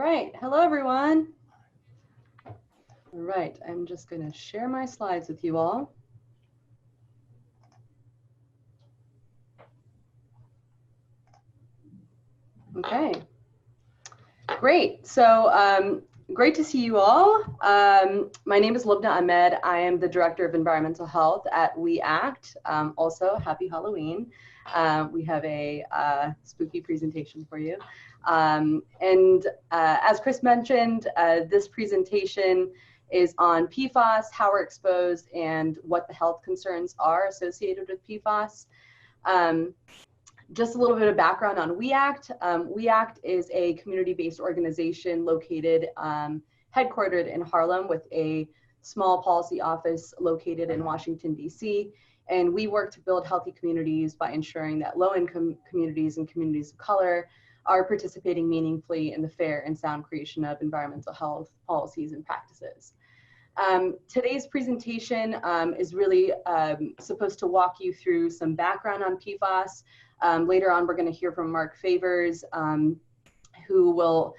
Right, hello everyone. All right, I'm just going to share my slides with you all. Okay, great. So great to see you all. My name is Lubna Ahmed. I am the Director of Environmental Health at We Act. Also, happy Halloween. We have a spooky presentation for you. As Chris mentioned, this presentation is on PFAS, how we're exposed, and what the health concerns are associated with PFAS. Just a little bit of background on We Act. We Act is a community-based organization located, headquartered in Harlem with a small policy office located in Washington, D.C. And we work to build healthy communities by ensuring that low-income communities and communities of color are participating meaningfully in the fair and sound creation of environmental health policies and practices. Today's presentation is really supposed to walk you through some background on PFAS. Later on, we're going to hear from Mark Favors, who will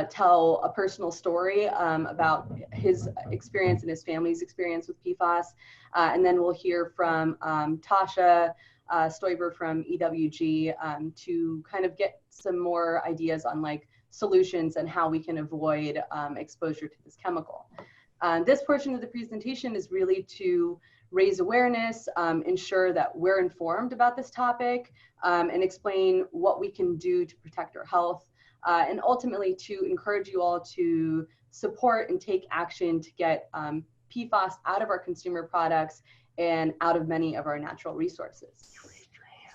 tell a personal story about his experience and his family's experience with PFAS. And then we'll hear from Tasha Stoiber from EWG to kind of get some more ideas on like solutions and how we can avoid exposure to this chemical. This portion of the presentation is really to raise awareness, ensure that we're informed about this topic, and explain what we can do to protect our health, and ultimately to encourage you all to support and take action to get PFAS out of our consumer products and out of many of our natural resources.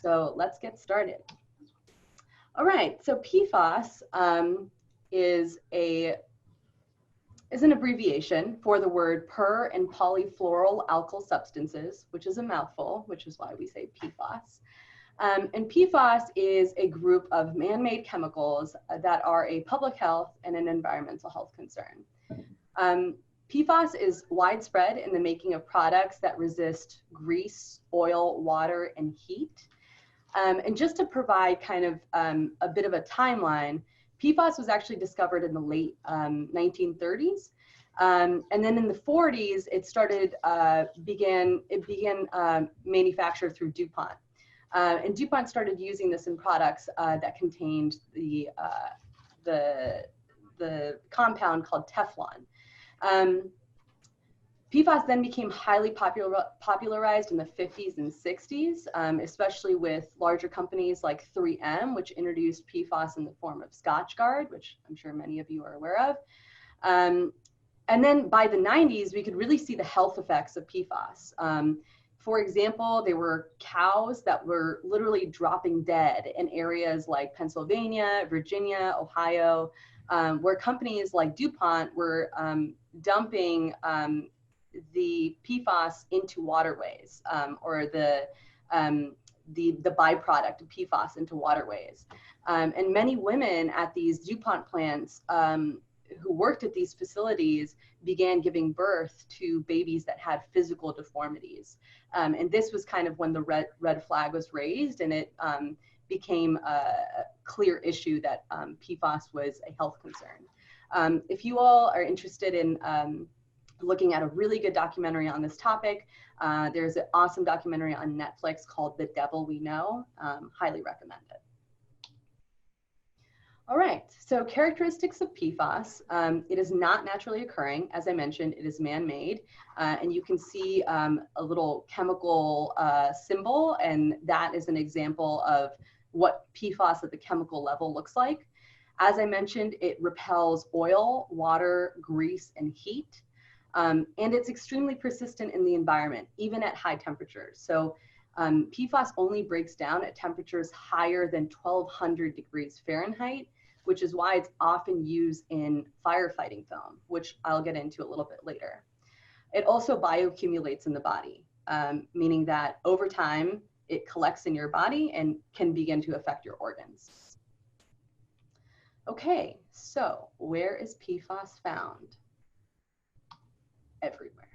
So let's get started. All right, so PFAS is an abbreviation for the word per and polyfluoral alkyl substances, which is a mouthful, which is why we say PFAS. And PFAS is a group of man-made chemicals that are a public health and an environmental health concern. PFAS is widespread in the making of products that resist grease, oil, water, and heat. And just to provide kind of a bit of a timeline, PFAS was actually discovered in the late 1930s. And then in the 40s, it began manufactured through DuPont. And DuPont started using this in products that contained the compound called Teflon. PFAS then became highly popularized in the 50s and 60s, especially with larger companies like 3M, which introduced PFAS in the form of Scotchgard, which I'm sure many of you are aware of. And then by the 90s, we could really see the health effects of PFAS. For example, there were cows that were literally dropping dead in areas like Pennsylvania, Virginia, Ohio, where companies like DuPont were dumping the PFAS into waterways, or the byproduct of PFAS into waterways. And many women at these DuPont plants who worked at these facilities began giving birth to babies that had physical deformities. And this was kind of when the red flag was raised, and it became a clear issue that PFAS was a health concern. If you all are interested in looking at a really good documentary on this topic, there's an awesome documentary on Netflix called The Devil We Know. Highly recommend it. All right, so characteristics of PFAS. It is not naturally occurring. As I mentioned, it is man-made. And you can see a little chemical symbol, and that is an example of what PFAS at the chemical level looks like. As I mentioned, it repels oil, water, grease, and heat. And it's extremely persistent in the environment, even at high temperatures. So PFAS only breaks down at temperatures higher than 1200 degrees Fahrenheit, which is why it's often used in firefighting foam, which I'll get into a little bit later. It also bioaccumulates in the body, meaning that over time, it collects in your body and can begin to affect your organs. Okay, so where is PFAS found? Everywhere.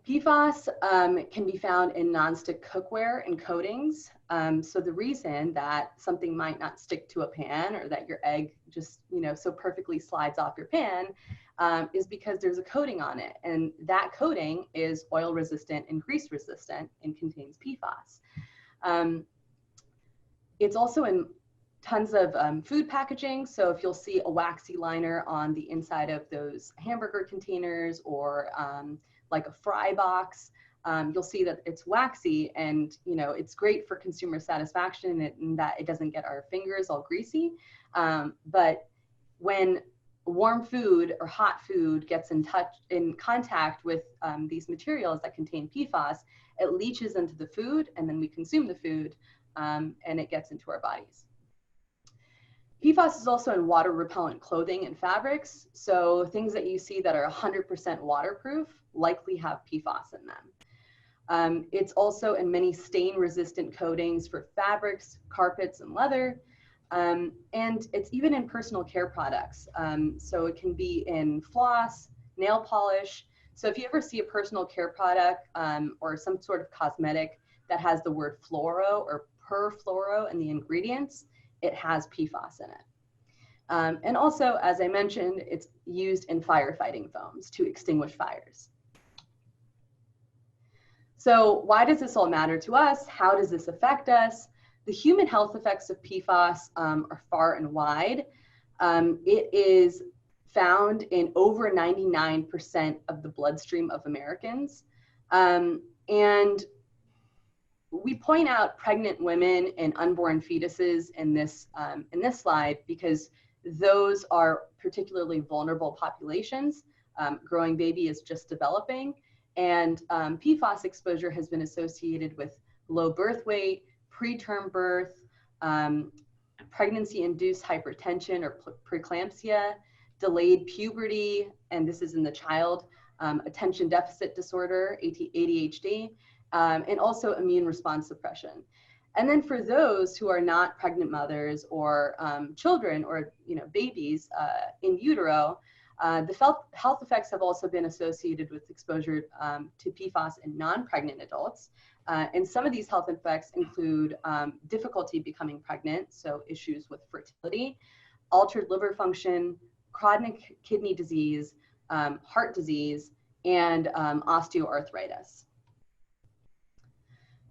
PFAS can be found in nonstick cookware and coatings. So the reason that something might not stick to a pan, or that your egg just, so perfectly slides off your pan, is because there's a coating on it. And that coating is oil resistant and grease resistant and contains PFAS. It's also in tons of food packaging. So if you'll see a waxy liner on the inside of those hamburger containers, or like a fry box, you'll see that it's waxy, and it's great for consumer satisfaction in that it doesn't get our fingers all greasy. But when warm food or hot food gets in contact with these materials that contain PFAS, it leaches into the food, and then we consume the food, and it gets into our bodies. PFAS is also in water repellent clothing and fabrics. So things that you see that are 100% waterproof likely have PFAS in them. It's also in many stain resistant coatings for fabrics, carpets, and leather. And it's even in personal care products. So it can be in floss, nail polish. So if you ever see a personal care product or some sort of cosmetic that has the word fluoro or perfluoro in the ingredients, it has PFAS in it. And also, as I mentioned, it's used in firefighting foams to extinguish fires. So why does this all matter to us? How does this affect us? The human health effects of PFAS are far and wide. It is found in over 99% of the bloodstream of Americans. And we point out pregnant women and unborn fetuses in this slide because those are particularly vulnerable populations. Growing baby is just developing, and PFAS exposure has been associated with low birth weight, preterm birth, pregnancy-induced hypertension or preeclampsia, delayed puberty, and this is in the child, attention deficit disorder, ADHD, and also immune response suppression. And then for those who are not pregnant mothers or children or babies in utero, the health effects have also been associated with exposure to PFAS in non-pregnant adults. And some of these health effects include difficulty becoming pregnant, so issues with fertility, altered liver function, chronic kidney disease, heart disease, and osteoarthritis.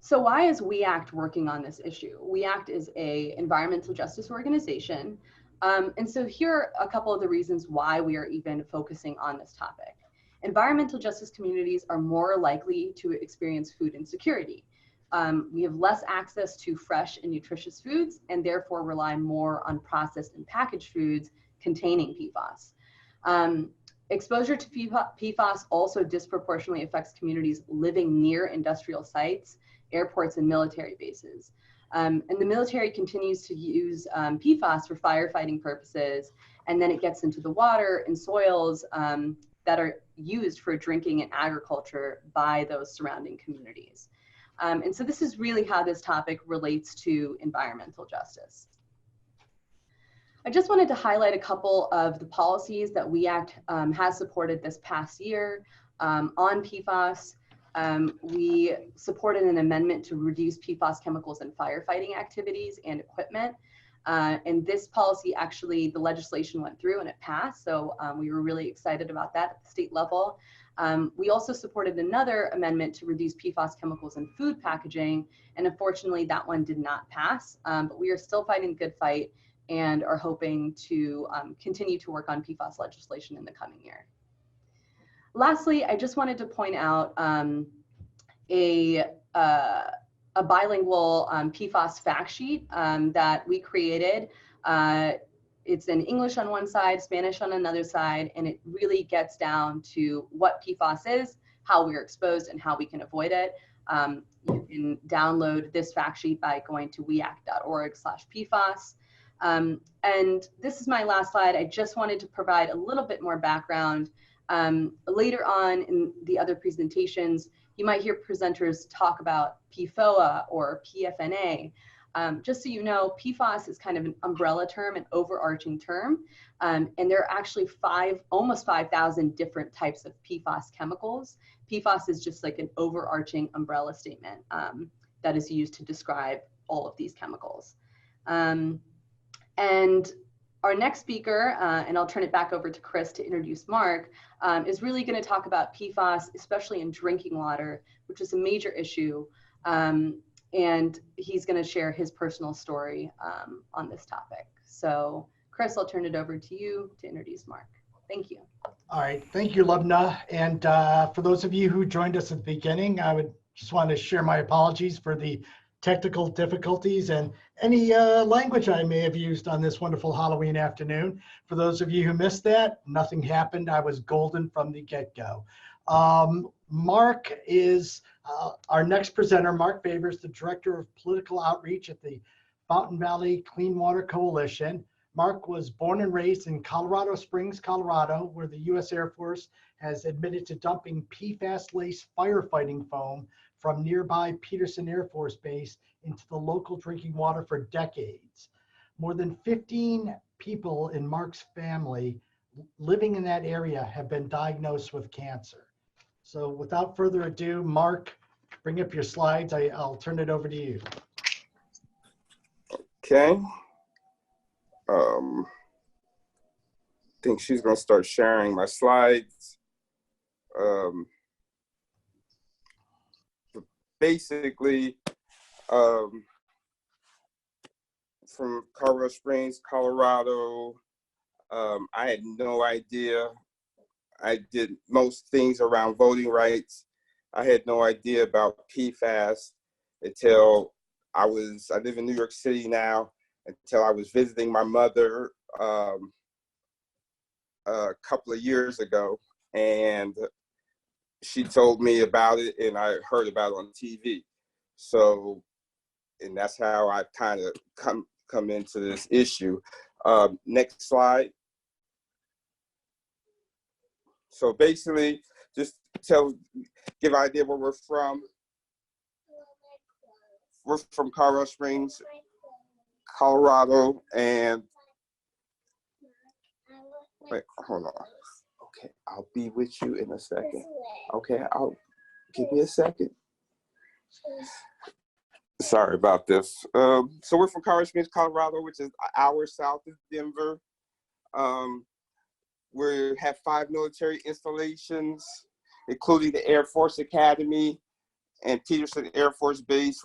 So why is We Act working on this issue? We Act is an environmental justice organization. And so here are a couple of the reasons why we are even focusing on this topic. Environmental justice communities are more likely to experience food insecurity. We have less access to fresh and nutritious foods, and therefore rely more on processed and packaged foods containing PFAS. Exposure to PFAS also disproportionately affects communities living near industrial sites, airports, and military bases. And the military continues to use PFAS for firefighting purposes, and then it gets into the water and soils that are used for drinking and agriculture by those surrounding communities. And so this is really how this topic relates to environmental justice. I just wanted to highlight a couple of the policies that We Act has supported this past year on PFAS. We supported an amendment to reduce PFAS chemicals in firefighting activities and equipment. And this policy, actually, the legislation went through and it passed. So we were really excited about that at the state level. We also supported another amendment to reduce PFAS chemicals in food packaging. And unfortunately, that one did not pass. But we are still fighting a good fight and are hoping to continue to work on PFAS legislation in the coming year. Lastly, I just wanted to point out a bilingual PFAS fact sheet that we created. It's in English on one side, Spanish on another side, and it really gets down to what PFAS is, how we're exposed, and how we can avoid it. You can download this fact sheet by going to weact.org/PFAS. And this is my last slide. I just wanted to provide a little bit more background. Later on in the other presentations, you might hear presenters talk about PFOA or PFNA. Just so you know, PFAS is kind of an umbrella term, an overarching term, and there are actually almost 5,000 different types of PFAS chemicals. PFAS is just like an overarching umbrella statement that is used to describe all of these chemicals. And our next speaker, and I'll turn it back over to Chris to introduce Mark, is really going to talk about PFAS, especially in drinking water, which is a major issue. And he's going to share his personal story on this topic. So Chris, I'll turn it over to you to introduce Mark. Thank you. All right, thank you, Lubna. And for those of you who joined us at the beginning, I would just want to share my apologies for the technical difficulties and any language I may have used on this wonderful Halloween afternoon. For those of you who missed that, nothing happened. I was golden from the get-go. Mark is our next presenter. Mark Favors, the Director of Political Outreach at the Fountain Valley Clean Water Coalition. Mark was born and raised in Colorado Springs, Colorado, where the U.S. Air Force has admitted to dumping PFAS-laced firefighting foam from nearby Peterson Air Force Base into the local drinking water for decades. More than 15 people in Mark's family living in that area have been diagnosed with cancer. So without further ado, Mark, bring up your slides. I'll turn it over to you. Okay. I think she's going to start sharing my slides. Basically, from Colorado Springs, Colorado, I had no idea. I did most things around voting rights. I had no idea about PFAS until I live in New York City now, until I was visiting my mother a couple of years ago, and she told me about it, and I heard about it on TV. So, and that's how I kind of come into this issue. Next slide. So basically, just give an idea where we're from. We're from Colorado Springs, Colorado, and wait, hold on. Okay, I'll be with you in a second. Okay, give me a second. Sorry about this. So we're from Colorado Springs, Colorado, which is an hour south of Denver. We have 5 military installations, including the Air Force Academy and Peterson Air Force Base,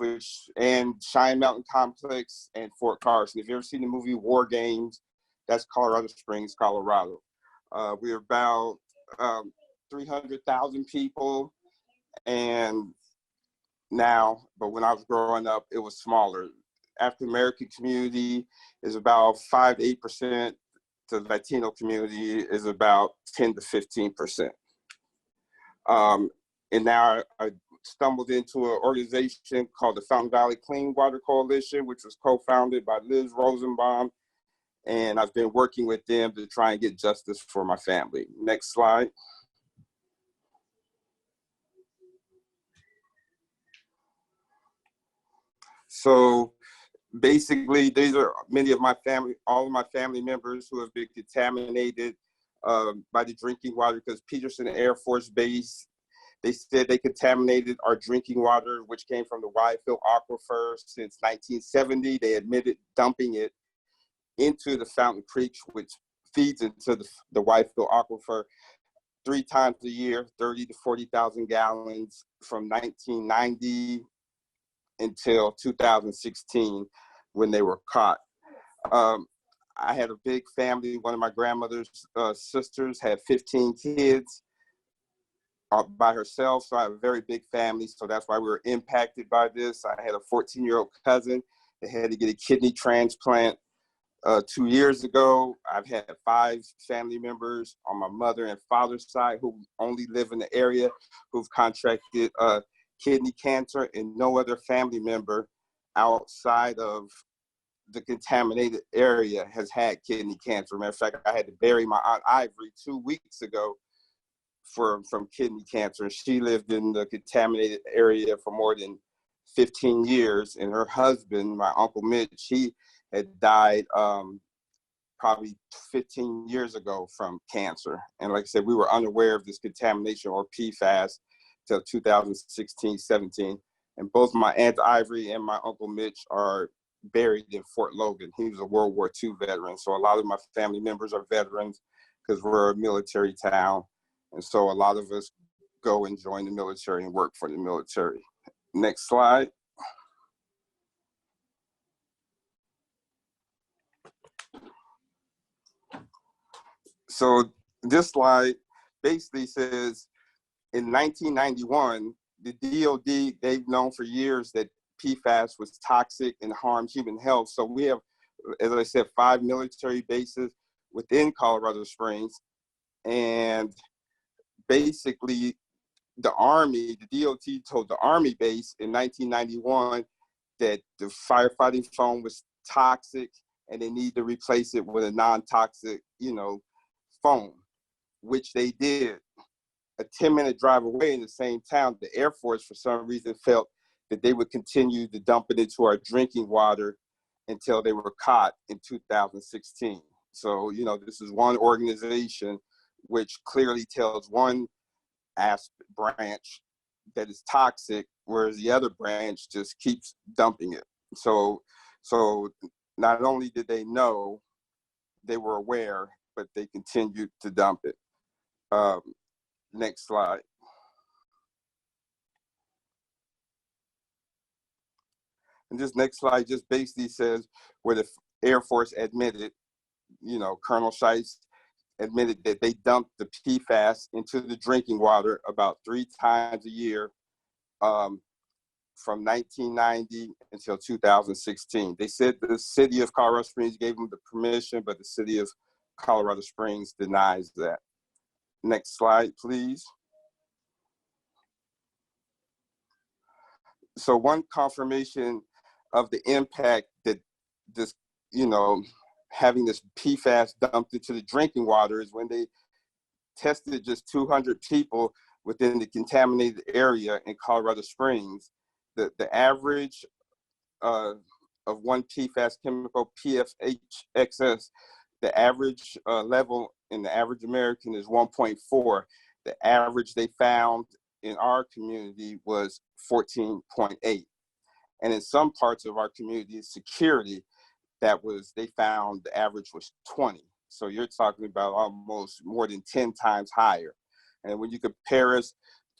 and Cheyenne Mountain Complex and Fort Carson. If you've ever seen the movie War Games, that's Colorado Springs, Colorado. We're about 300,000 people, and now, but when I was growing up, it was smaller. African American community is about 5 to 8%. The Latino community is about 10 to 15%. And now I stumbled into an organization called the Fountain Valley Clean Water Coalition, which was co-founded by Liz Rosenbaum. And I've been working with them to try and get justice for my family. Next slide. So basically, these are many of my family, all of my family members who have been contaminated by the drinking water, because Peterson Air Force Base, they said they contaminated our drinking water, which came from the Wyfield Aquifer since 1970. They admitted dumping it into the Fountain Creek, which feeds into the Wyfield Aquifer 3 times a year, 30 to 40,000 gallons from 1990 until 2016 when they were caught. I had a big family. One of my grandmother's sisters had 15 kids by herself, so I have a very big family, so that's why we were impacted by this. I had a 14-year-old cousin that had to get a kidney transplant 2 years ago. I've had 5 family members on my mother and father's side who only live in the area who've contracted kidney cancer, and no other family member outside of the contaminated area has had kidney cancer. Matter of fact, I had to bury my Aunt Ivory 2 weeks ago from kidney cancer. She lived in the contaminated area for more than 15 years, and her husband, my Uncle Mitch, he had died probably 15 years ago from cancer. And like I said, we were unaware of this contamination or PFAS till 2016, 17. And both my Aunt Ivory and my Uncle Mitch are buried in Fort Logan. He was a World War II veteran. So a lot of my family members are veterans because we're a military town. And so a lot of us go and join the military and work for the military. Next slide. So this slide basically says in 1991, the DOD, they've known for years that PFAS was toxic and harmed human health. So we have, as I said, 5 military bases within Colorado Springs. And basically the Army, the DOT told the Army base in 1991 that the firefighting foam was toxic and they need to replace it with a non-toxic, foam, which they did. A 10-minute drive away in the same town, the Air Force, for some reason, felt that they would continue to dump it into our drinking water until they were caught in 2016. So, this is one organization which clearly tells one branch that is toxic, whereas the other branch just keeps dumping it. So not only did they know, they were aware, but they continued to dump it. Next slide. And this next slide just basically says where the Air Force admitted, Colonel Shice admitted that they dumped the PFAS into the drinking water about 3 times a year from 1990 until 2016. They said the city of Colorado Springs gave them the permission, but the city of Colorado Springs denies that. Next slide, please. So one confirmation of the impact that this, having this PFAS dumped into the drinking water is when they tested just 200 people within the contaminated area in Colorado Springs. The average of one PFAS chemical, PFAS, the average level in the average American is 1.4. The average they found in our community was 14.8. And in some parts of our community, security, they found the average was 20. So you're talking about almost more than 10 times higher. And when you compare us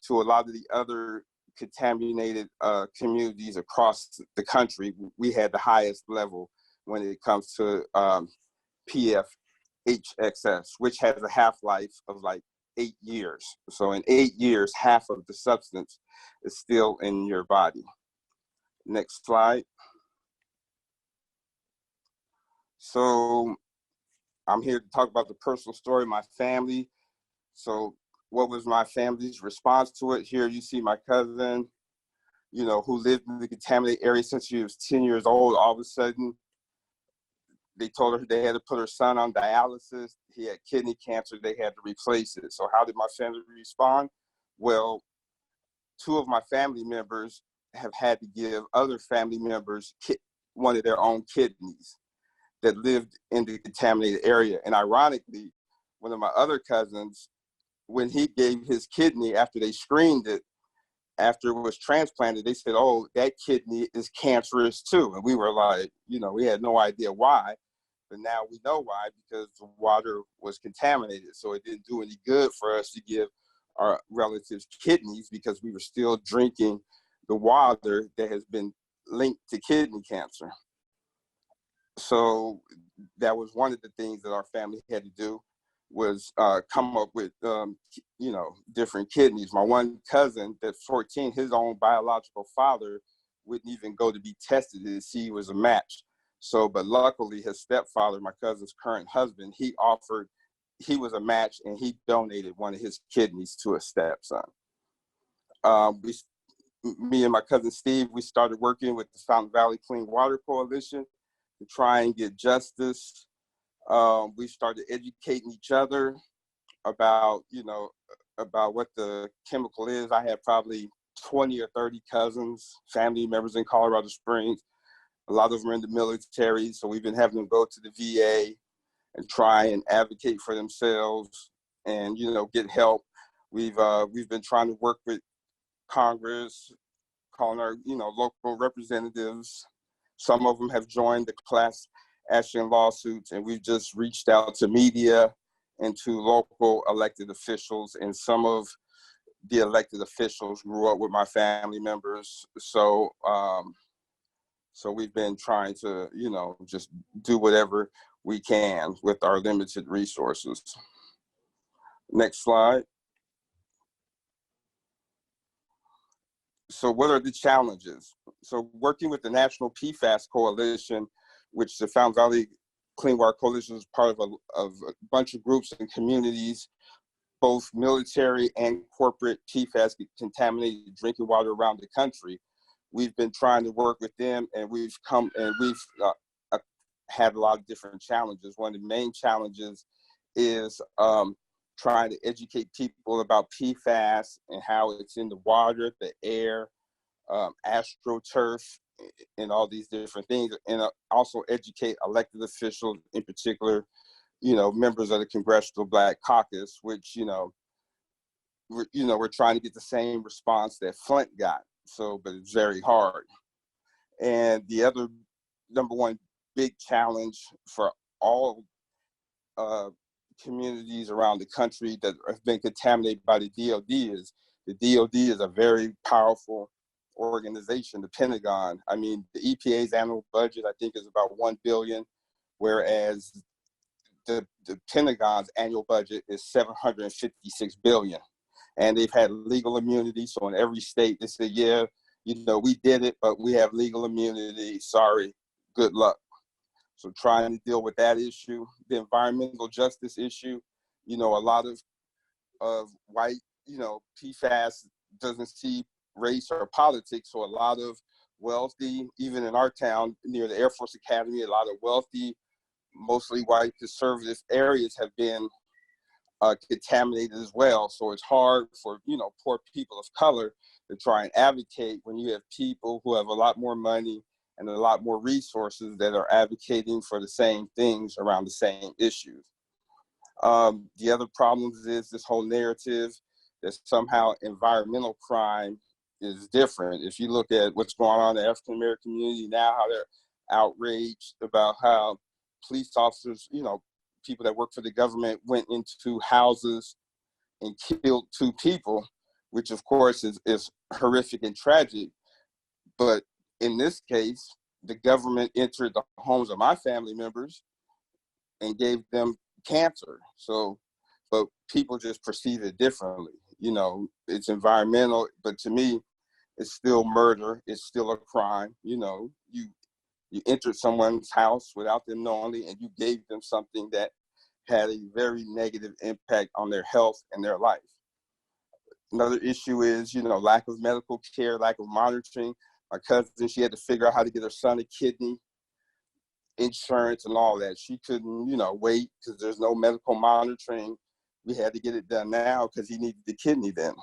to a lot of the other contaminated communities across the country, we had the highest level when it comes to PFAS, which has a half-life of like 8 years. So in 8 years, half of the substance is still in your body. Next slide. So I'm here to talk about the personal story of my family. So what was my family's response to it? Here you see my cousin, who lived in the contaminated area since she was 10 years old. All of a sudden, they told her they had to put her son on dialysis. He had kidney cancer. They had to replace it. So how did my family respond? Well, 2 of my family members have had to give other family members one of their own kidneys that lived in the contaminated area. And ironically, one of my other cousins, when he gave his kidney after they screened it, after it was transplanted, they said, oh, that kidney is cancerous too. And we were like, we had no idea why, but now we know why, because the water was contaminated. So it didn't do any good for us to give our relatives kidneys because we were still drinking the water that has been linked to kidney cancer. So that was one of the things that our family had to do, was come up with, different kidneys. My one cousin that's 14, his own biological father wouldn't even go to be tested to see he was a match. So, but luckily his stepfather, my cousin's current husband, he was a match and he donated one of his kidneys to a stepson. Me and my cousin Steve, we started working with the Fountain Valley Clean Water Coalition to try and get justice. We started educating each other about, about what the chemical is. I had probably 20 or 30 cousins, family members in Colorado Springs. A lot of them are in the military, so we've been having them go to the VA and try and advocate for themselves and, you know, get help. We've been trying to work with Congress, calling our, you know, local representatives. Some of them have joined the class action lawsuits, and we've just reached out to media and to local elected officials. And some of the elected officials grew up with my family members. So, so we've been trying to, you know, just do whatever we can with our limited resources. Next slide. So what are the challenges? So working with the National PFAS Coalition, which the Fountain Valley Clean Water Coalition is part of a bunch of groups and communities, both military and corporate PFAS contaminated drinking water around the country. We've been trying to work with them, and we've had a lot of different challenges. One of the main challenges is trying to educate people about PFAS and how it's in the water, the air, astroturf, and all these different things, and also educate elected officials, in particular, you know, members of the Congressional Black Caucus, which, you know, we're trying to get the same response that Flint got. So, but it's very hard. And the other number one big challenge for all communities around the country that have been contaminated by the DOD is the DOD is a very powerful organization, the Pentagon. I mean, the EPA's annual budget, I think, is about $1 billion, whereas the Pentagon's annual budget is $756 billion. And they've had legal immunity. So in every state, they say, yeah, you know, we did it, but we have legal immunity. Sorry, good luck. So trying to deal with that issue, the environmental justice issue, you know, a lot of white, you know, PFAS doesn't see race or politics. So a lot of wealthy, even in our town near the Air Force Academy, a lot of wealthy, mostly white conservative areas have been contaminated as well. So it's hard for, you know, poor people of color to try and advocate when you have people who have a lot more money and a lot more resources that are advocating for the same things around the same issues. The other problems is this whole narrative that somehow environmental crime is different. If you look at what's going on in the African-American community now, how they're outraged about how police officers, you know, people that work for the government went into houses and killed 2 people, which of course is horrific and tragic. But in this case, the government entered the homes of my family members and gave them cancer. So, but people just perceive it differently. You know, it's environmental, but to me, it's still murder. It's still a crime. You know, you entered someone's house without them knowingly, and you gave them something that had a very negative impact on their health and their life. Another issue is, you know, lack of medical care, lack of monitoring. My cousin, she had to figure out how to get her son a kidney, insurance and all that. She couldn't, you know, wait because there's no medical monitoring. We had to get it done now because he needed the kidney then.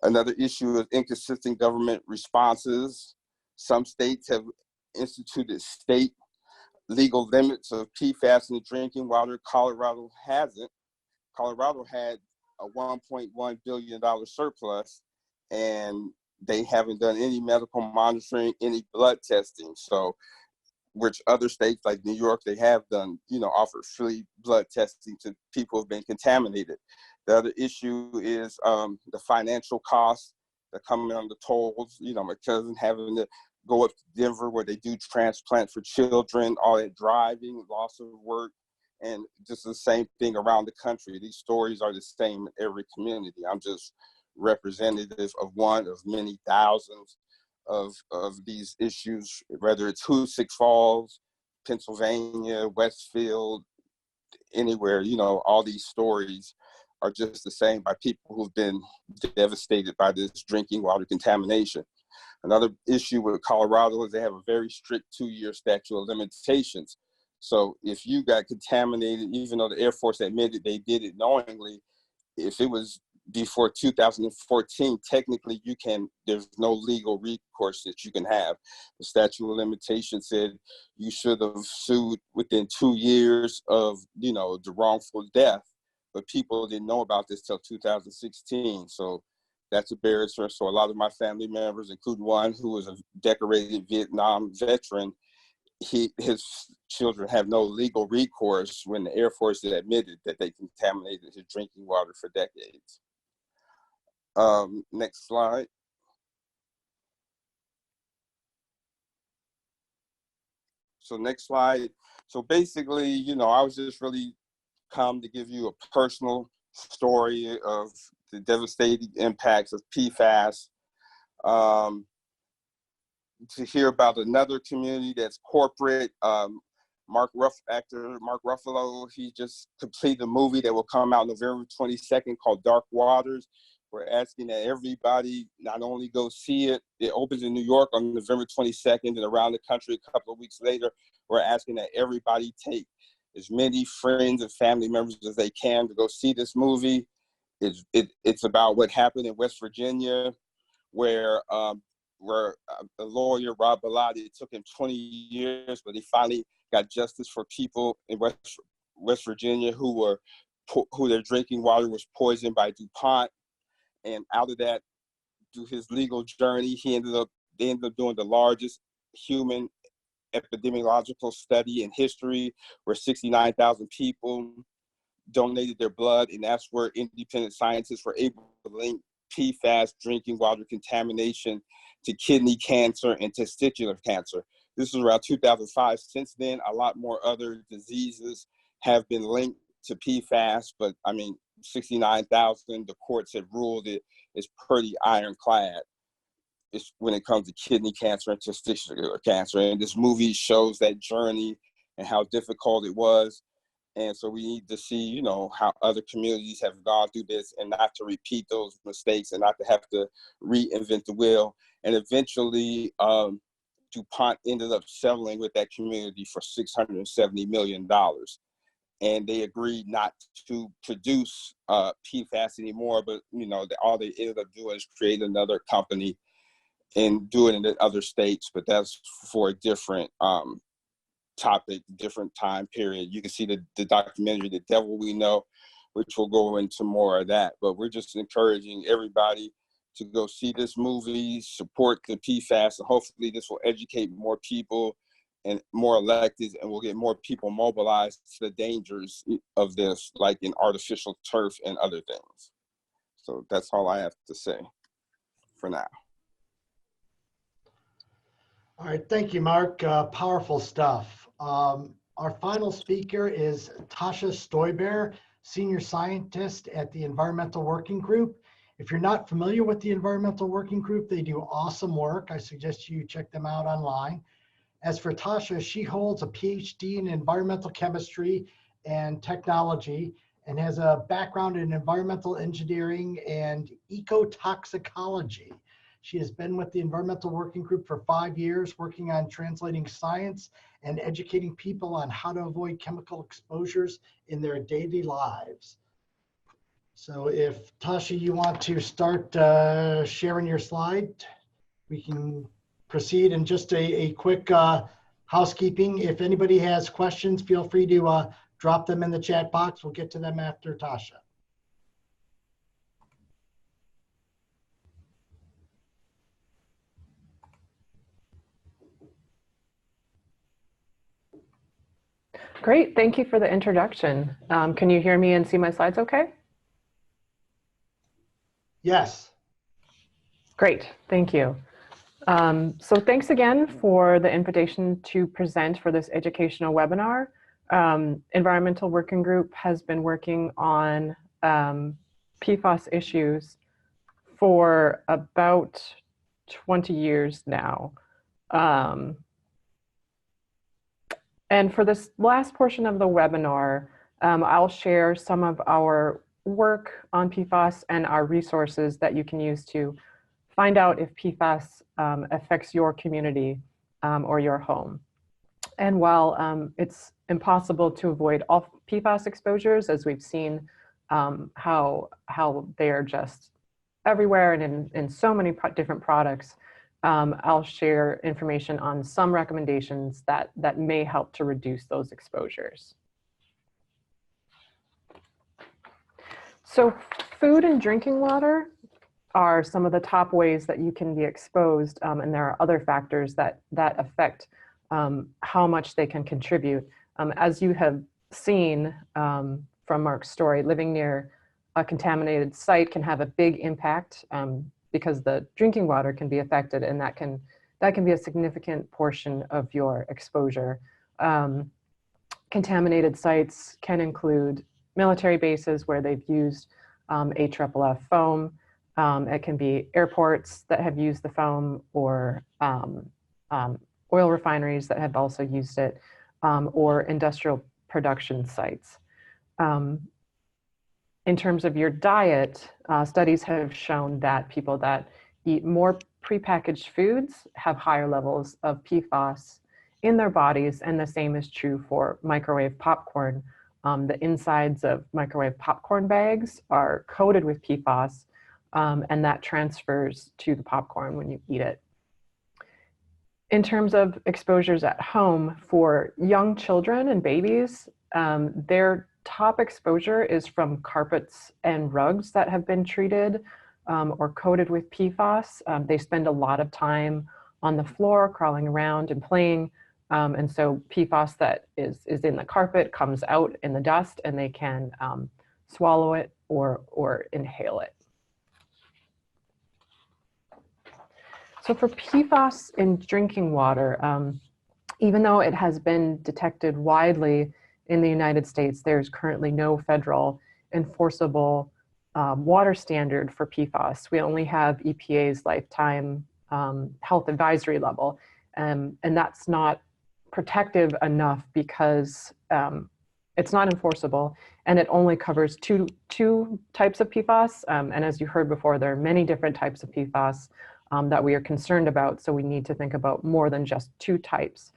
Another issue is inconsistent government responses. Some states have instituted state legal limits of PFAS in the drinking water. Colorado hasn't. Colorado had a $1.1 billion surplus, and they haven't done any medical monitoring, any blood testing. So, which other states like New York, they have done, you know, offered free blood testing to people who have been contaminated. The other issue is the financial costs that come in on the tolls. You know, my cousin having to go up to Denver where they do transplant for children, all that driving, loss of work, and just the same thing around the country. These stories are the same in every community. I'm just representative of one of many thousands of these issues, whether it's Hoosick Falls, Pennsylvania, Westfield, anywhere, you know, all these stories are just the same by people who've been devastated by this drinking water contamination. Another issue with Colorado is they have a very strict 2-year statute of limitations. So if you got contaminated, even though the Air Force admitted they did it knowingly, if it was before 2014, technically there's no legal recourse that you can have. The statute of limitations said you should have sued within 2 years of, the wrongful death, but people didn't know about this till 2016. So that's a barrier. So a lot of my family members, including one who was a decorated Vietnam veteran, his children have no legal recourse when the Air Force had admitted that they contaminated his drinking water for decades. Next slide. So next slide. So basically, I was just really come to give you a personal story of the devastating impacts of PFAS. To hear about another community that's corporate. Actor Mark Ruffalo, he just completed a movie that will come out November 22nd called Dark Waters. We're asking that everybody not only go see it. It opens in New York on November 22nd, and around the country a couple of weeks later. We're asking that everybody take as many friends and family members as they can to go see this movie. It's about what happened in West Virginia, where the lawyer, Rob Bellotti, it took him 20 years, but he finally got justice for people in West Virginia who their drinking water was poisoned by DuPont. And out of that, through his legal journey, they ended up doing the largest human epidemiological study in history, where 69,000 people donated their blood, and that's where independent scientists were able to link PFAS drinking water contamination to kidney cancer and testicular cancer. This was around 2005. Since then, a lot more other diseases have been linked to PFAS, but 69,000, the courts have ruled it is pretty ironclad. It's when it comes to kidney cancer and testicular cancer. And this movie shows that journey and how difficult it was. And so we need to see, how other communities have gone through this, and not to repeat those mistakes and not to have to reinvent the wheel. And eventually, DuPont ended up settling with that community for $670 million. And they agreed not to produce PFAS anymore, but, all they ended up doing is create another company and do it in other states. But that's for a different topic, different time period. You can see the documentary, The Devil We Know, which will go into more of that. But we're just encouraging everybody to go see this movie, support the PFAS, and hopefully this will educate more people and more electeds, and we'll get more people mobilized to the dangers of this, like in artificial turf and other things. So that's all I have to say for now. All right, thank you, Mark. Powerful stuff. Our final speaker is Tasha Stoiber, Senior Scientist at the Environmental Working Group. If you're not familiar with the Environmental Working Group, they do awesome work. I suggest you check them out online. As for Tasha, she holds a PhD in environmental chemistry and technology and has a background in environmental engineering and ecotoxicology. She has been with the Environmental Working Group for 5 years, working on translating science and educating people on how to avoid chemical exposures in their daily lives. So if, Tasha, you want to start sharing your slide, we can proceed. And just a quick housekeeping. If anybody has questions, feel free to drop them in the chat box. We'll get to them after Tasha. Great, thank you for the introduction. Can you hear me and see my slides okay? Yes. Great, thank you. So thanks again for the invitation to present for this educational webinar. Environmental Working Group has been working on PFAS issues for about 20 years now. And for this last portion of the webinar, I'll share some of our work on PFAS and our resources that you can use to find out if PFAS affects your community or your home. And while it's impossible to avoid all PFAS exposures, as we've seen how they are just everywhere and in so many different products. I'll share information on some recommendations that may help to reduce those exposures. So food and drinking water are some of the top ways that you can be exposed, and there are other factors that affect how much they can contribute. As you have seen from Mark's story, living near a contaminated site can have a big impact because the drinking water can be affected, and that can be a significant portion of your exposure. Contaminated sites can include military bases where they've used AFFF foam. It can be airports that have used the foam, or oil refineries that have also used it, or industrial production sites. In terms of your diet, studies have shown that people that eat more prepackaged foods have higher levels of PFAS in their bodies, and the same is true for microwave popcorn. The insides of microwave popcorn bags are coated with PFAS, and that transfers to the popcorn when you eat it. In terms of exposures at home, for young children and babies, their top exposure is from carpets and rugs that have been treated or coated with PFAS. They spend a lot of time on the floor, crawling around and playing. And so PFAS that is in the carpet comes out in the dust, and they can swallow it or inhale it. So for PFAS in drinking water, even though it has been detected widely in the United States, there's currently no federal enforceable water standard for PFAS. We only have EPA's lifetime health advisory level, and that's not protective enough because it's not enforceable, and it only covers two types of PFAS. And as you heard before, there are many different types of PFAS that we are concerned about, so we need to think about more than just two types.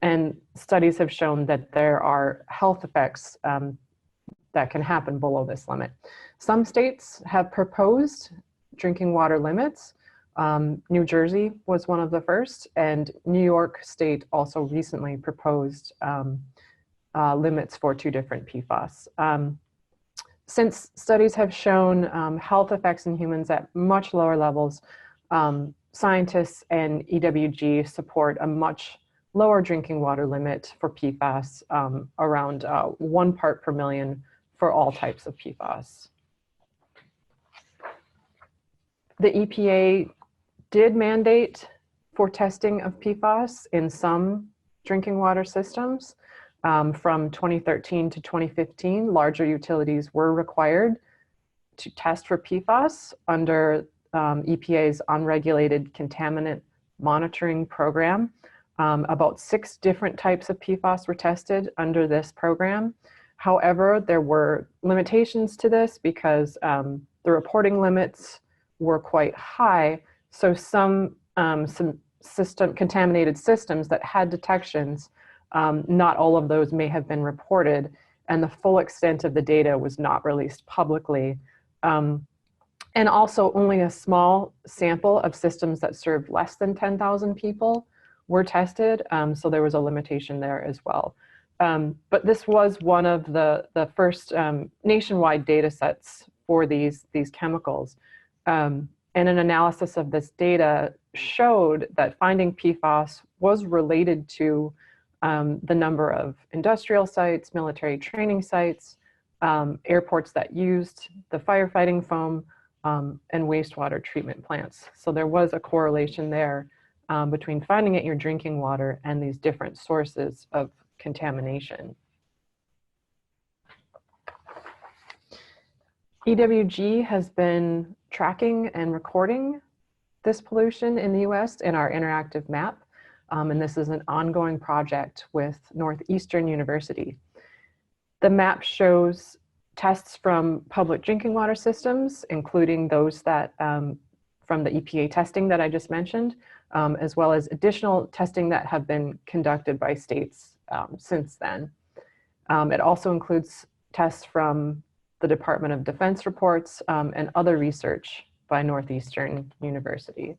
And studies have shown that there are health effects that can happen below this limit. Some states have proposed drinking water limits. New Jersey was one of the first, and New York State also recently proposed limits for two different PFAS. Since studies have shown health effects in humans at much lower levels, scientists and EWG support a much lower drinking water limit for PFAS, around 1 part per million for all types of PFAS. The EPA did mandate for testing of PFAS in some drinking water systems. From 2013 to 2015, larger utilities were required to test for PFAS under EPA's unregulated contaminant monitoring program. About 6 different types of PFAS were tested under this program. However, there were limitations to this because the reporting limits were quite high. So some contaminated systems that had detections, not all of those may have been reported, and the full extent of the data was not released publicly. And also only a small sample of systems that served less than 10,000 people were tested, so there was a limitation there as well. But this was one of the first nationwide data sets for these chemicals. And an analysis of this data showed that finding PFAS was related to the number of industrial sites, military training sites, airports that used the firefighting foam, and wastewater treatment plants. So there was a correlation there between finding it in your drinking water and these different sources of contamination. EWG has been tracking and recording this pollution in the US in our interactive map. And this is an ongoing project with Northeastern University. The map shows tests from public drinking water systems, including those that from the EPA testing that I just mentioned, as well as additional testing that have been conducted by states since then. It also includes tests from the Department of Defense reports, and other research by Northeastern University.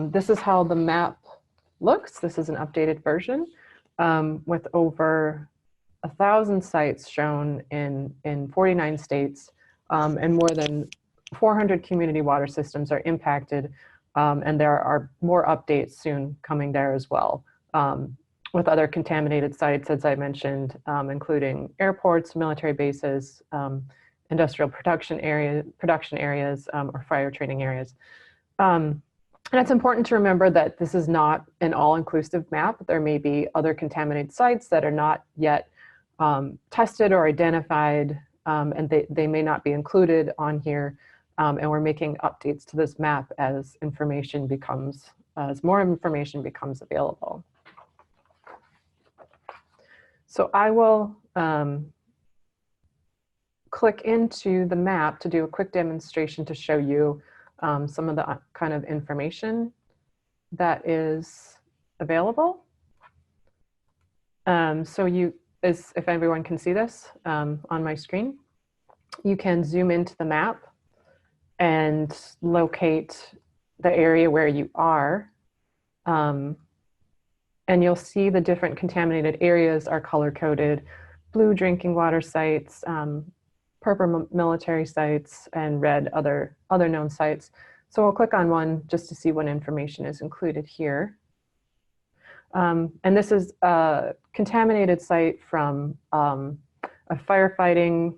This is how the map looks. This is an updated version with over 1,000 sites shown in 49 states, and more than 400 community water systems are impacted, and there are more updates soon coming there as well, with other contaminated sites, as I mentioned, including airports, military bases, industrial production areas, or fire training areas. And it's important to remember that this is not an all-inclusive map. There may be other contaminated sites that are not yet tested or identified, and they may not be included on here. And we're making updates to this map as more information becomes available. So I will click into the map to do a quick demonstration to show you some of the kind of information that is available. So if everyone can see this on my screen, you can zoom into the map and locate the area where you are. And you'll see the different contaminated areas are color-coded: blue drinking water sites, purple military sites, and red other known sites. So I'll click on one just to see what information is included here. And this is a contaminated site from a firefighting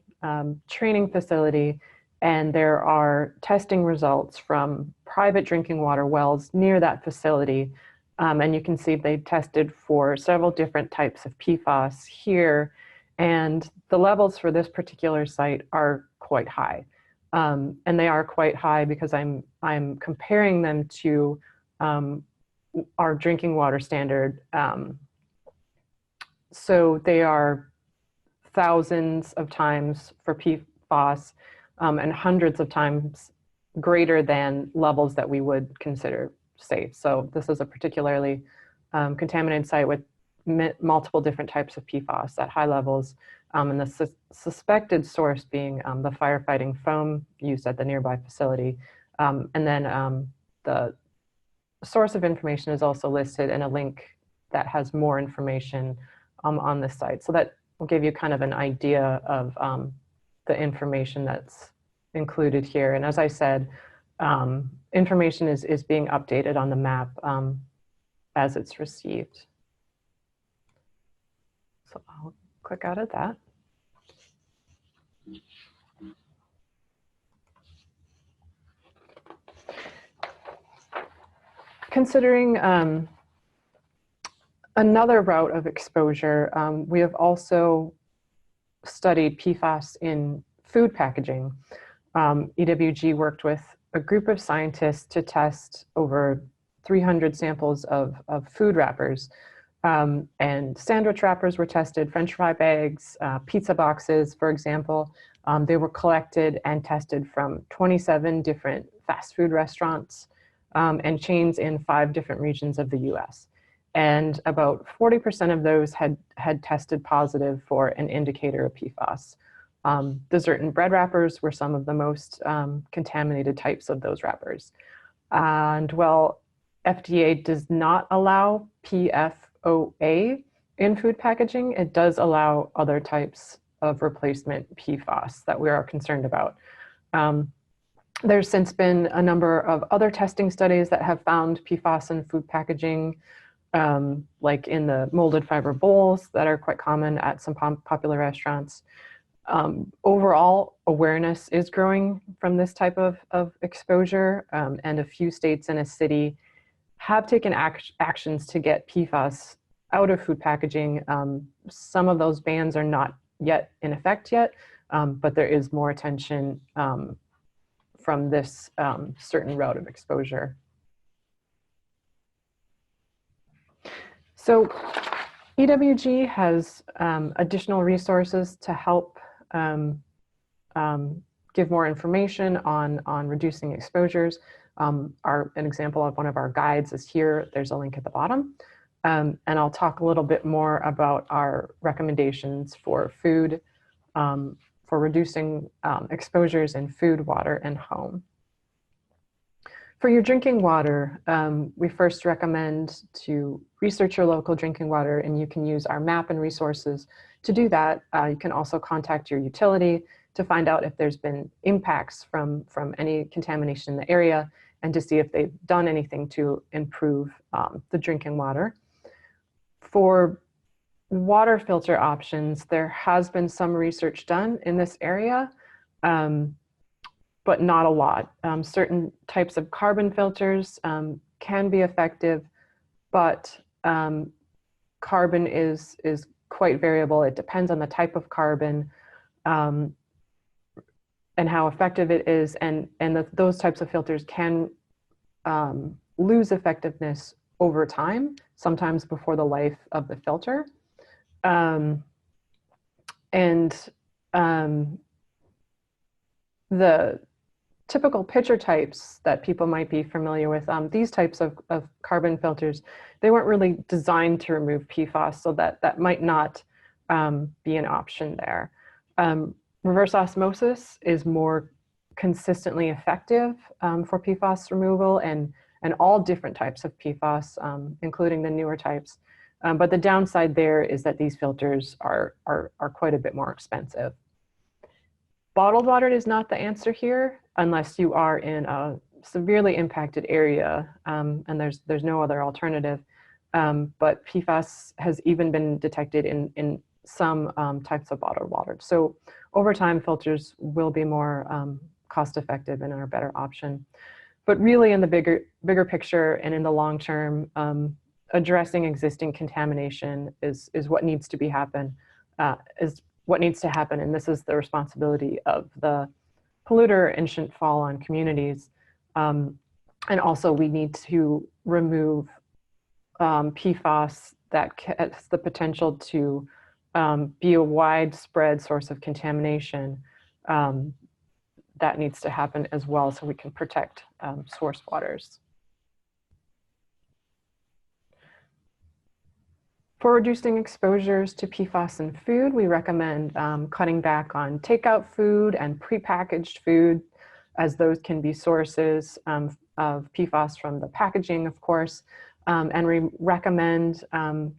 training facility, and there are testing results from private drinking water wells near that facility. And you can see they tested for several different types of PFAS here, and the levels for this particular site are quite high. And they are quite high because I'm comparing them to our drinking water standard. So they are thousands of times for PFAS and hundreds of times greater than levels that we would consider safe. So this is a particularly contaminated site with multiple different types of PFAS at high levels, and the suspected source being the firefighting foam used at the nearby facility. And then the source of information is also listed in a link that has more information on this site. So that will give you kind of an idea of the information that's included here. And as I said, information is being updated on the map as it's received. So I'll click out of that. Considering another route of exposure, we have also studied PFAS in food packaging. EWG worked with a group of scientists to test over 300 samples of food wrappers. And sandwich wrappers were tested, French fry bags, pizza boxes, for example. They were collected and tested from 27 different fast food restaurants and chains in 5 different regions of the US. And about 40% of those had tested positive for an indicator of PFAS. Dessert and bread wrappers were some of the most contaminated types of those wrappers. And while FDA does not allow PFOA in food packaging, it does allow other types of replacement PFAS that we are concerned about. There's since been a number of other testing studies that have found PFAS in food packaging, like in the molded fiber bowls that are quite common at some popular restaurants. Overall, awareness is growing from this type of exposure, and a few states and a city have taken actions to get PFAS out of food packaging. Some of those bans are not yet in effect yet, but there is more attention from this certain route of exposure. So EWG has additional resources to help give more information on reducing exposures. An example of one of our guides is here. There's a link at the bottom. And I'll talk a little bit more about our recommendations for food for reducing exposures in food, water, and home. For your drinking water, we first recommend to research your local drinking water, and you can use our map and resources to do that. You can also contact your utility to find out if there's been impacts from any contamination in the area and to see if they've done anything to improve the drinking water. For water filter options, there has been some research done in this area, but not a lot. Certain types of carbon filters can be effective, but carbon is quite variable. It depends on the type of carbon and how effective it is, and those types of filters can lose effectiveness over time, sometimes before the life of the filter. The typical pitcher types that people might be familiar with, these types of carbon filters, they weren't really designed to remove PFAS, so that might not be an option there. Reverse osmosis is more consistently effective for PFAS removal and all different types of PFAS, including the newer types. But the downside there is that these filters are quite a bit more expensive. Bottled water is not the answer here unless you are in a severely impacted area, and there's no other alternative. But PFAS has even been detected in some types of bottled water. So over time, filters will be more cost effective and are a better option. But really in the bigger picture and in the long term, addressing existing contamination is what needs to happen, and this is the responsibility of the polluter and shouldn't fall on communities. And also we need to remove PFAS that has the potential to be a widespread source of contamination. That needs to happen as well so we can protect source waters. For reducing exposures to PFAS in food, we recommend cutting back on takeout food and prepackaged food, as those can be sources of PFAS from the packaging, of course. And we recommend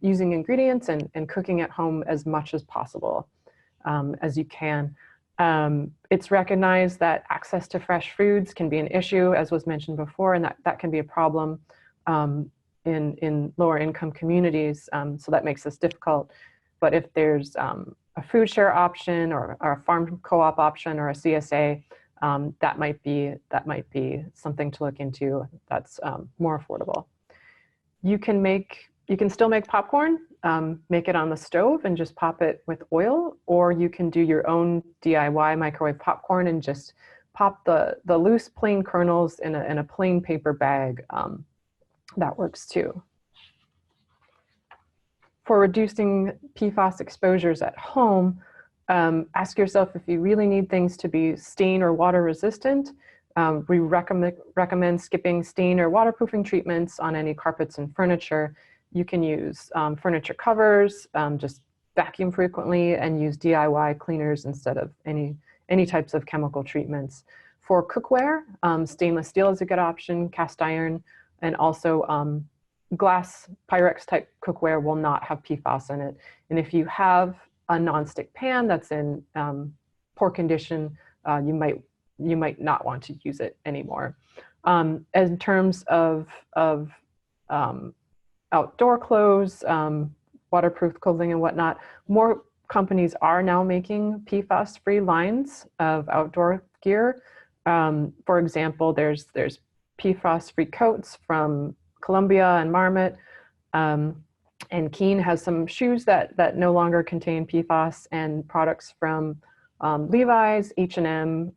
using ingredients and cooking at home as much as possible as you can. It's recognized that access to fresh foods can be an issue, as was mentioned before, and that can be a problem in lower income communities, so that makes this difficult. But if there's a food share option or a farm co-op option or a CSA, that might be something to look into that's more affordable. You can still make popcorn, make it on the stove and just pop it with oil, or you can do your own DIY microwave popcorn and just pop the loose plain kernels in a plain paper bag. That works too. For reducing PFAS exposures at home, ask yourself if you really need things to be stain or water resistant. We recommend skipping stain or waterproofing treatments on any carpets and furniture. You can use furniture covers, just vacuum frequently, and use DIY cleaners instead of any types of chemical treatments. For cookware, stainless steel is a good option, cast iron, and also glass Pyrex type cookware will not have PFAS in it. And if you have a nonstick pan that's in poor condition, you might not want to use it anymore. In terms of outdoor clothes, waterproof clothing and whatnot, more companies are now making PFAS-free lines of outdoor gear. For example, there's PFAS-free coats from Columbia and Marmot, and Keen has some shoes that no longer contain PFAS, and products from Levi's, H&M,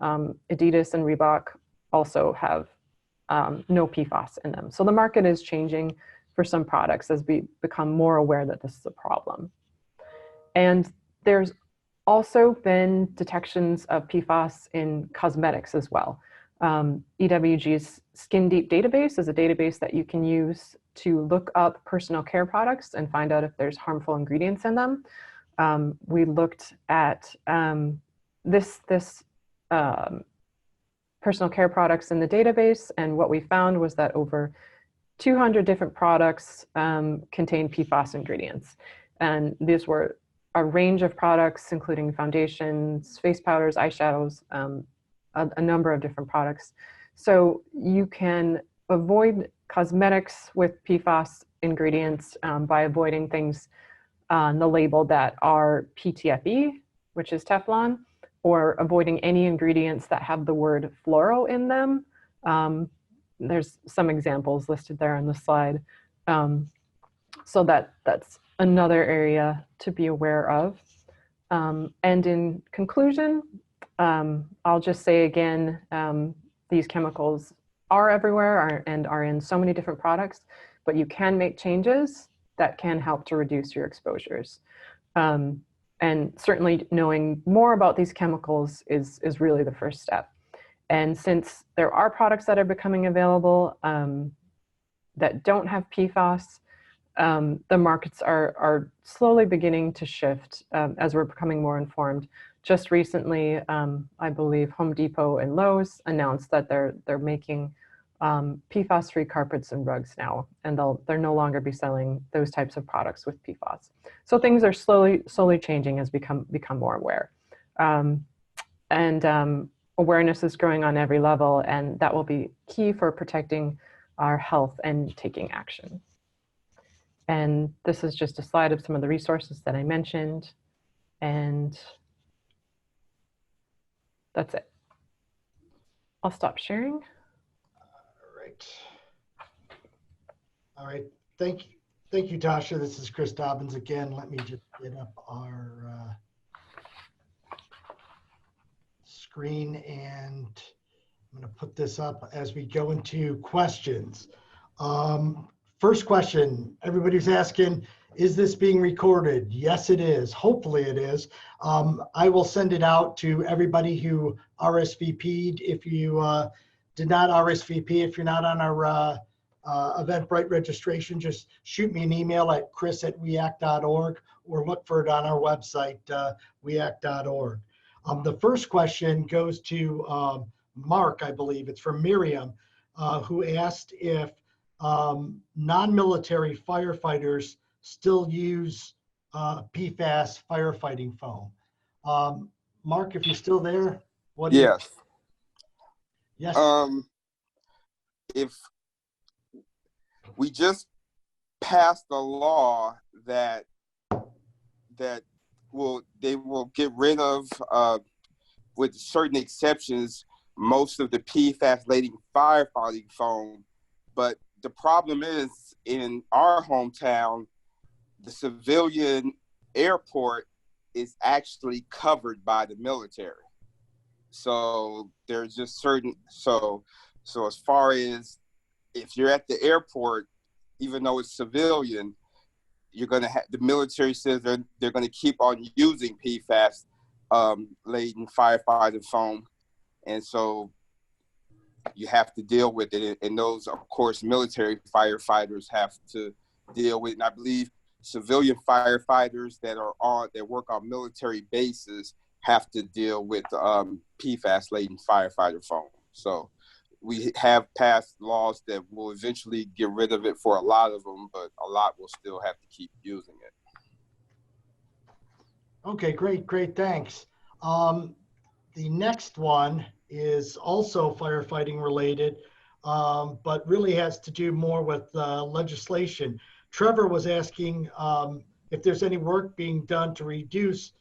Adidas, and Reebok also have no PFAS in them. So the market is changing for some products as we become more aware that this is a problem. And there's also been detections of PFAS in cosmetics as well. EWG's Skin Deep database is a database that you can use to look up personal care products and find out if there's harmful ingredients in them. We looked at this personal care products in the database, and what we found was that over 200 different products contain PFAS ingredients. And these were a range of products, including foundations, face powders, eyeshadows, a number of different products. So you can avoid cosmetics with PFAS ingredients by avoiding things on the label that are PTFE, which is Teflon, or avoiding any ingredients that have the word fluoro in them. There's some examples listed there on the slide. So that's another area to be aware of. And in conclusion, I'll just say again, these chemicals are everywhere and are in so many different products, but you can make changes that can help to reduce your exposures. And certainly knowing more about these chemicals is really the first step. And since there are products that are becoming available that don't have PFAS, the markets are slowly beginning to shift as we're becoming more informed. Just recently, I believe Home Depot and Lowe's announced that they're making PFAS-free carpets and rugs now, and they'll no longer be selling those types of products with PFAS. So things are slowly changing as we become more aware. Awareness is growing on every level, and that will be key for protecting our health and taking action. And this is just a slide of some of the resources that I mentioned, and that's it. I'll stop sharing. All right. Thank you, Tasha. This is Chris Dobbins again. Let me just get up our screen, and I'm going to put this up as we go into questions. First question, everybody's asking, is this being recorded? Yes, it is. Hopefully it is. I will send it out to everybody who RSVP'd. If you did not RSVP, if you're not on our Eventbrite registration, just shoot me an email at chris@weact.org or look for it on our website, weact.org. The first question goes to Mark, I believe. It's from Miriam, who asked if non-military firefighters still use PFAS firefighting foam. Mark, if you're still there, what do you? Yes. If we just passed a law that they will get rid of, with certain exceptions, most of the PFAS-laden firefighting foam. But the problem is, in our hometown, the civilian airport is actually covered by the military. So there's just certain, so as far as if you're at the airport, even though it's civilian, you're going to have, the military says they're going to keep on using PFAS laden firefighting foam. And so you have to deal with it. And those, of course, military firefighters have to deal with it. And I believe civilian firefighters that work on military bases have to deal with PFAS laden firefighter foam. So we have passed laws that will eventually get rid of it for a lot of them, but a lot will still have to keep using it. Okay, great, thanks. The next one is also firefighting related, but really has to do more with legislation. Trevor was asking if there's any work being done to reduce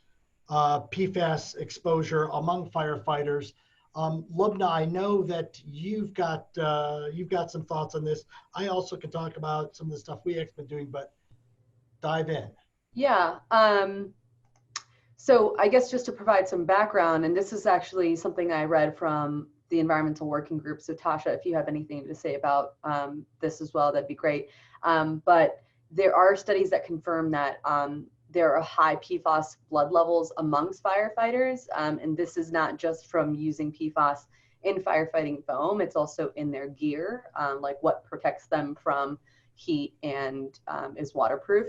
PFAS exposure among firefighters. Lubna, I know that you've got some thoughts on this. I also can talk about some of the stuff WEAC's been doing, but dive in. Yeah. So I guess just to provide some background, and this is actually something I read from the environmental working group. So Tasha, if you have anything to say about this as well, that'd be great. But there are studies that confirm that there are high PFAS blood levels amongst firefighters. And this is not just from using PFAS in firefighting foam, it's also in their gear, like what protects them from heat and is waterproof.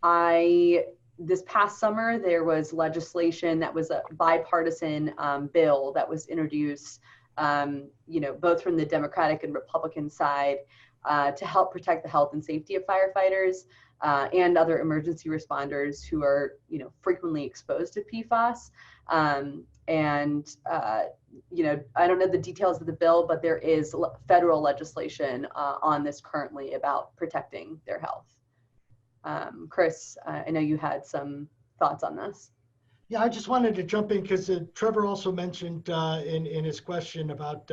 I this past summer, there was legislation that was a bipartisan bill that was introduced, both from the Democratic and Republican side, to help protect the health and safety of firefighters and other emergency responders who are, frequently exposed to PFAS. I don't know the details of the bill, but there is federal legislation on this currently about protecting their health. Chris, I know you had some thoughts on this. Yeah, I just wanted to jump in because Trevor also mentioned in his question about,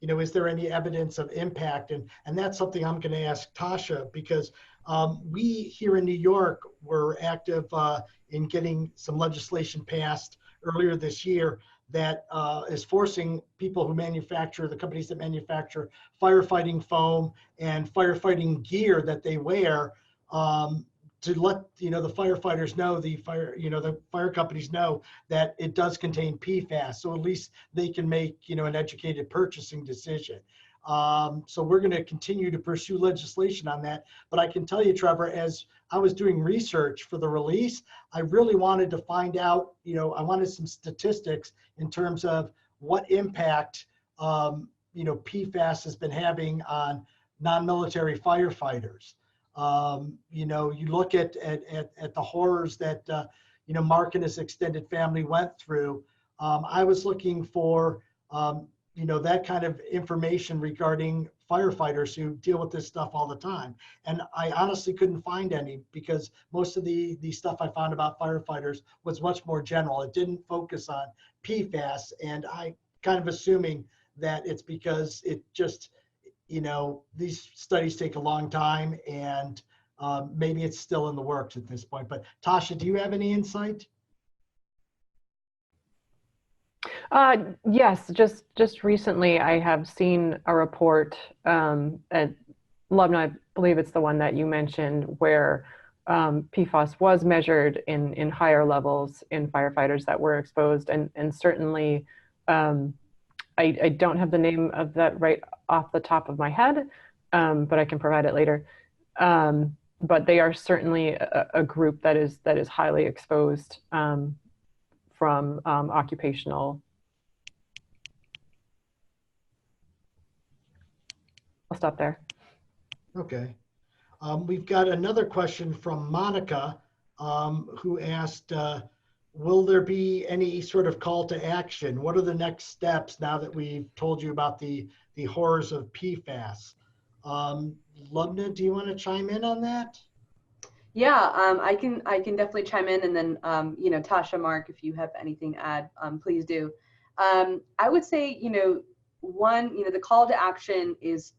is there any evidence of impact? And that's something I'm going to ask Tasha, because we here in New York were active in getting some legislation passed earlier this year that is forcing people who manufacture, the companies that manufacture firefighting foam and firefighting gear that they wear, to let the firefighters know, the fire companies know that it does contain PFAS, so at least they can make an educated purchasing decision. So we're going to continue to pursue legislation on that. But I can tell you, Trevor, as I was doing research for the release, I really wanted to find out, I wanted some statistics in terms of what impact PFAS has been having on non-military firefighters. You look at the horrors that Mark and his extended family went through. I was looking for that kind of information regarding firefighters who deal with this stuff all the time, and I honestly couldn't find any, because most of the stuff I found about firefighters was much more general. It didn't focus on PFAS, and I kind of assuming that it's because it just these studies take a long time, and maybe it's still in the works at this point. But Tasha, do you have any insight? Yes, just recently I have seen a report at Lubna, I believe it's the one that you mentioned, where PFAS was measured in higher levels in firefighters that were exposed, and certainly I don't have the name of that right off the top of my head, but I can provide it later. But they are certainly a group that is highly exposed from occupational. I'll stop there. Okay. We've got another question from Monica, who asked, will there be any sort of call to action? What are the next steps now that we've told you about the horrors of PFAS? Lubna, do you want to chime in on that? Yeah, I can definitely chime in, and then Tasha, Mark, if you have anything to add, please do. I would say one, the call to action is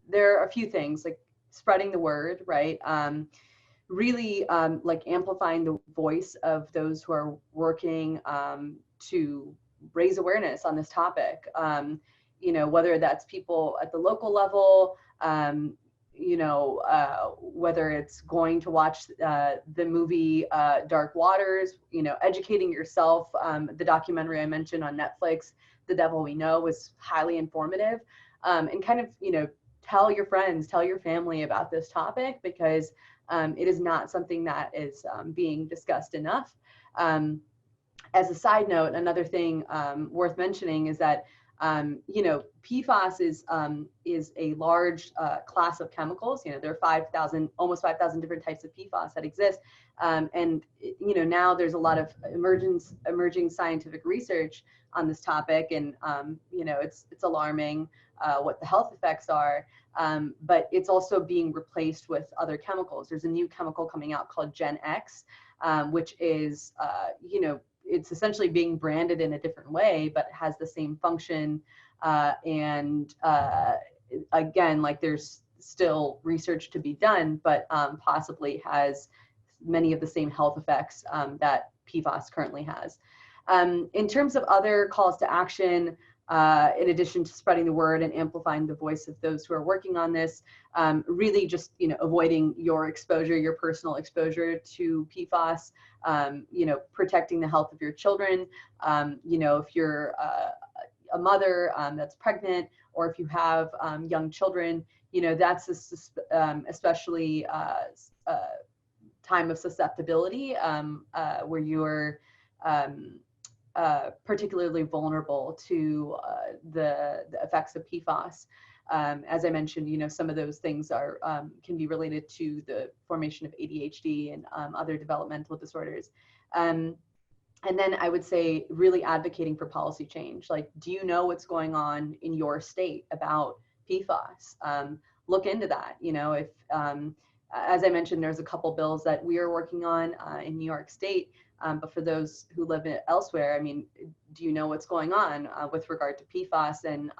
there are a few things, like spreading the word, right? Really like amplifying the voice of those who are working to raise awareness on this topic. Whether that's people at the local level, whether it's going to watch the movie Dark Waters, educating yourself. The documentary I mentioned on Netflix, The Devil We Know, was highly informative, and kind of, tell your friends, tell your family about this topic, because it is not something that is being discussed enough. As a side note, another thing worth mentioning is that PFAS is a large class of chemicals. There are almost 5,000 different types of PFAS that exist, and now there's a lot of emerging scientific research on this topic, and it's alarming what the health effects are. But it's also being replaced with other chemicals. There's a new chemical coming out called Gen X, which is it's essentially being branded in a different way, but has the same function. Again, like, there's still research to be done, but possibly has many of the same health effects that PFAS currently has. In terms of other calls to action, in addition to spreading the word and amplifying the voice of those who are working on this, really just avoiding your personal exposure to PFAS, protecting the health of your children. If you're a mother that's pregnant, or if you have young children, that's especially time of susceptibility where you're particularly vulnerable to the effects of PFAS. As I mentioned, you know, some of those things are can be related to the formation of ADHD and other developmental disorders. And then I would say really advocating for policy change. Like, do you know what's going on in your state about PFAS? Look into that. You know, if, as I mentioned, there's a couple bills that we are working on in New York State. But for those who live elsewhere, I mean, do you know what's going on with regard to PFAS? And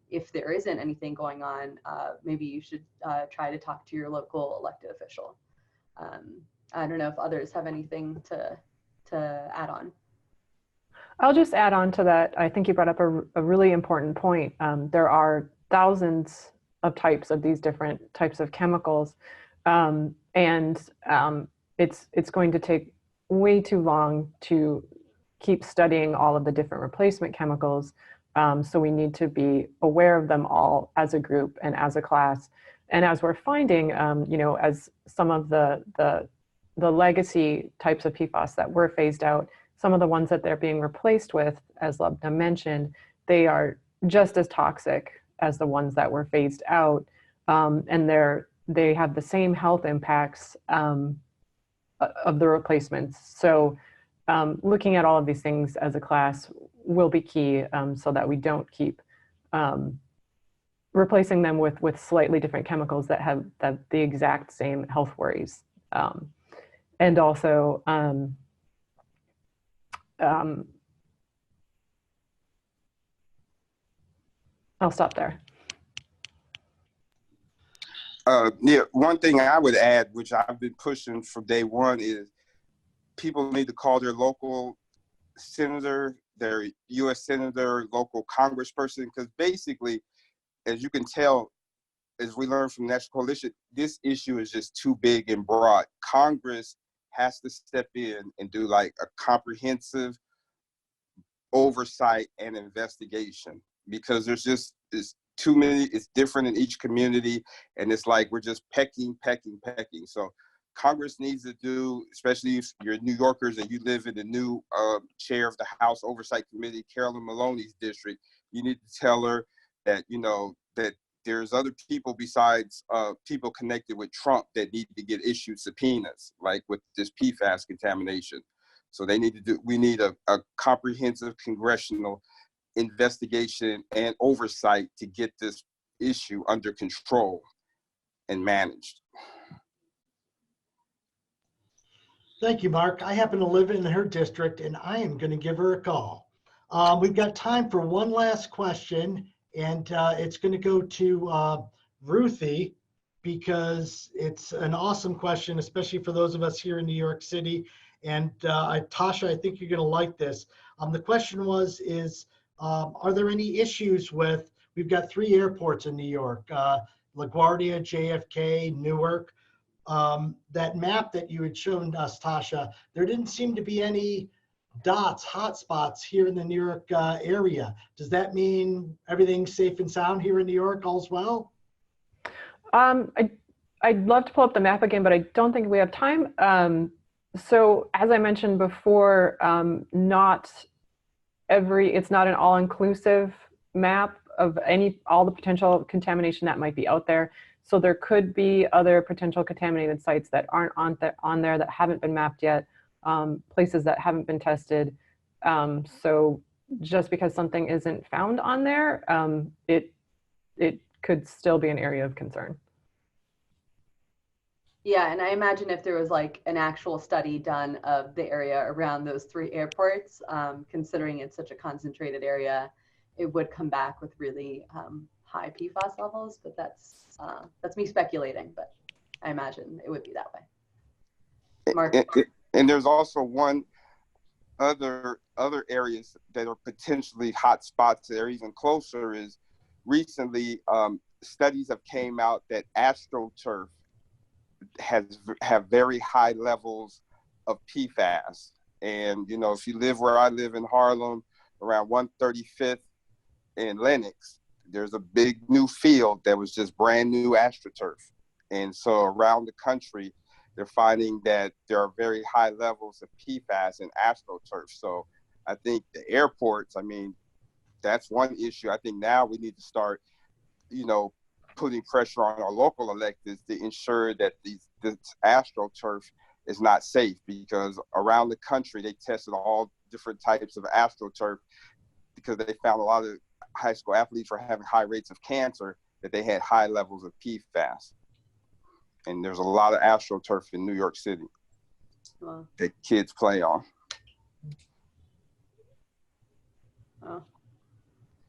if there isn't anything going on, maybe you should try to talk to your local elected official. I don't know if others have anything to add on. I'll just add on to that. I think you brought up a really important point. There are thousands of types of these different types of chemicals, and it's going to take way too long to keep studying all of the different replacement chemicals. So we need to be aware of them all as a group and as a class. And as we're finding, you know, as some of the legacy types of PFAS that were phased out, some of the ones that they're being replaced with, as Lubna mentioned, they are just as toxic as the ones that were phased out. And they have the same health impacts of the replacements. So looking at all of these things as a class will be key, so that we don't keep replacing them with slightly different chemicals that have the exact same health worries. And also, I'll stop there. Yeah, one thing I would add, which I've been pushing from day one, is people need to call their local senator, their U.S. senator, local congressperson, because basically, as you can tell, as we learned from National Coalition, this issue is just too big and broad. Congress has to step in and do like a comprehensive oversight and investigation, because there's too many, it's different in each community, and it's like we're just pecking. So Congress needs to do, especially if you're New Yorkers and you live in the new chair of the House Oversight Committee, Carolyn Maloney's district, you need to tell her that, you know, that there's other people besides people connected with Trump that need to get issued subpoenas, like with this PFAS contamination. So we need a comprehensive congressional investigation and oversight to get this issue under control and managed. Thank you, Mark. I happen to live in her district, and I am going to give her a call. We've got time for one last question, and it's going to go to Ruthie, because it's an awesome question, especially for those of us here in New York City. And Tasha, I think you're going to like this. The question is, are there any issues with, we've got 3 airports in New York, LaGuardia, JFK, Newark. That map that you had shown us, Tasha, there didn't seem to be any dots, hotspots here in the New York area. Does that mean everything's safe and sound here in New York, all's well? I'd love to pull up the map again, but I don't think we have time. So as I mentioned before, it's not an all-inclusive map of all the potential contamination that might be out there. So there could be other potential contaminated sites that aren't on there that haven't been mapped yet, places that haven't been tested. So just because something isn't found on there, it could still be an area of concern. Yeah, and I imagine if there was like an actual study done of the area around those 3 airports, considering it's such a concentrated area, it would come back with really high PFAS levels, but that's me speculating, but I imagine it would be that way. Mark? And there's also one other areas that are potentially hot spots that are even closer. Is recently studies have came out that AstroTurf have very high levels of PFAS. And you know, if you live where I live in Harlem, around 135th in Lenox, there's a big new field that was just brand new AstroTurf. And so around the country, they're finding that there are very high levels of PFAS in astroturf. So I think the airports, I mean, that's one issue. I think now we need to start, you know, putting pressure on our local electeds to ensure that this astroturf is not safe, because around the country they tested all different types of astroturf because they found a lot of high school athletes were having high rates of cancer, that they had high levels of PFAS. And there's a lot of astroturf in New York City that kids play on.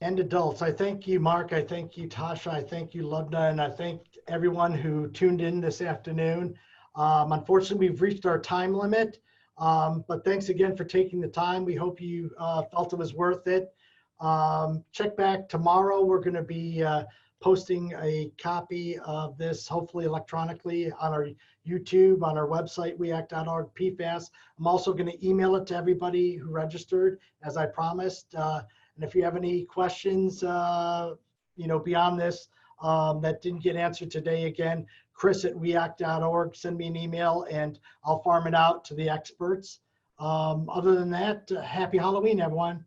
And adults. I thank you, Mark. I thank you, Tasha. I thank you, Lubna. And I thank everyone who tuned in this afternoon. Unfortunately, we've reached our time limit, but thanks again for taking the time. We hope you felt it was worth it. Check back tomorrow. We're going to be posting a copy of this, hopefully electronically, on our YouTube, on our website, weact.org PFAS. I'm also going to email it to everybody who registered, as I promised. And if you have any questions, you know, beyond this that didn't get answered today, again, Chris@weact.org, send me an email and I'll farm it out to the experts. Other than that, happy Halloween, everyone.